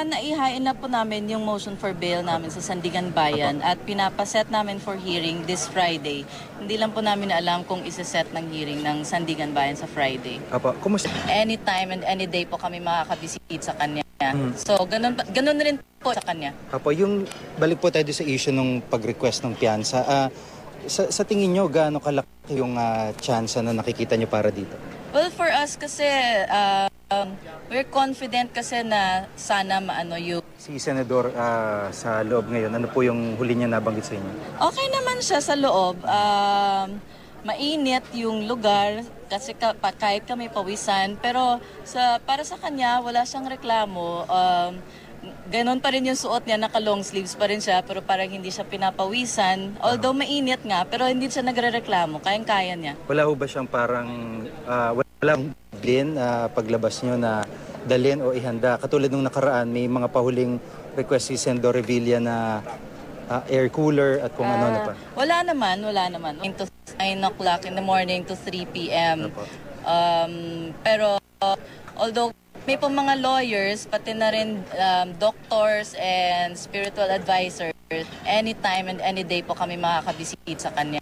Naihain na po namin yung motion for bail namin sa Sandigan Bayan at pinapaset namin for hearing this Friday. Hindi lang po namin alam kung isa-set ng hearing ng Sandigan Bayan sa Friday. Apo, kumusta? Anytime and any day po kami makakabisit sa kanya. So, ganun rin po sa kanya. Apo, yung balik po tayo sa issue ng pag-request ng piyansa. Sa tingin nyo, gaano kalaki yung tsansa na nakikita nyo para dito? Well, for us kasi, we're confident kasi na sana maano yung... Si Senador sa loob ngayon, ano po yung huli niya nabanggit sa inyo? Okay naman siya sa loob. Mainit yung lugar kasi kahit kami pawisan. Pero para sa kanya, wala siyang reklamo. Ganon pa rin yung suot niya, naka-long sleeves pa rin siya, pero parang hindi siya pinapawisan. Although mainit nga, pero hindi siya nagre-reklamo. Kayang-kaya niya. Wala ho ba siyang parang... walang din paglabas nyo na dalhin o ihanda? Katulad nung nakaraan, may mga pahuling request si Senador Revilla na air cooler at kung ano na pa. Wala naman. 9 o'clock in the morning to 3 p.m. Pero although may po mga lawyers, pati na rin doctors and spiritual advisors, anytime and any day po kami makakabisit sa kanya.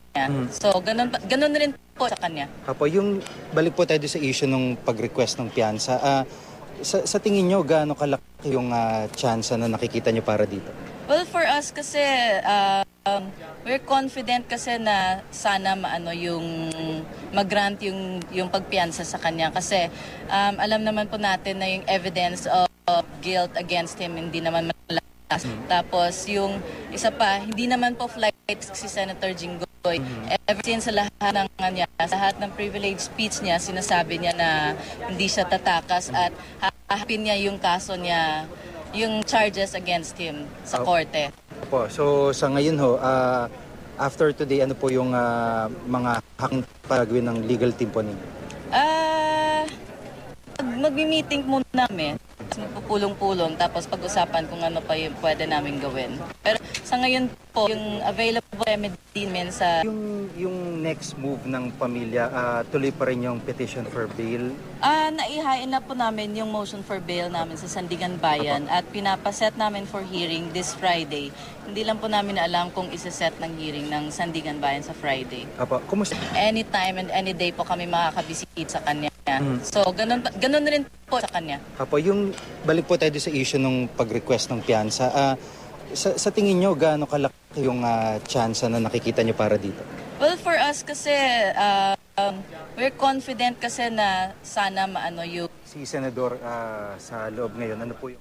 So, ganun rin po sa kanya. Apo, yung balik po tayo sa issue ng pag-request ng piyansa. Sa tingin nyo, gaano kalaki yung tsansa na nakikita nyo para dito? Well, for us kasi, we're confident kasi na sana maano yung mag-grant yung pagpiyansa sa kanya kasi alam naman po natin na yung evidence of guilt against him hindi naman malakas. Tapos yung isa pa, hindi naman po flight si Senator Jinggoy. Ever since sa lahat ng privilege speech niya, sinasabi niya na hindi siya tatakas at hahapin niya yung kaso niya, yung charges against him sa korte. Opo, so sa ngayon ho, after today, ano po yung mga haking paragawin ng legal team po ninyo? Magmi-meeting muna kami, magpupulong-pulong, tapos pag-usapan kung ano pa yung pwede namin gawin. Pero sa ngayon po, yung available remedy sa... Yung next move ng pamilya, tuloy pa rin yung petition for bail? Naihain na po namin yung motion for bail namin sa Sandigan Bayan at pinapaset namin for hearing this Friday. Hindi lang po namin alam kung isa-set ng hearing ng Sandigan Bayan sa Friday. Apo, kumusta? Anytime and any day po kami makakabisit sa kanya. So, ganun rin po sa kanya. Apo, yung balik po tayo sa issue ng pag-request ng piyansa. Sa tingin nyo, gaano kalaki yung tsansa na nakikita nyo para dito? Well, for us kasi, we're confident kasi na sana maano yung... Si Senador sa loob ngayon, ano po yung...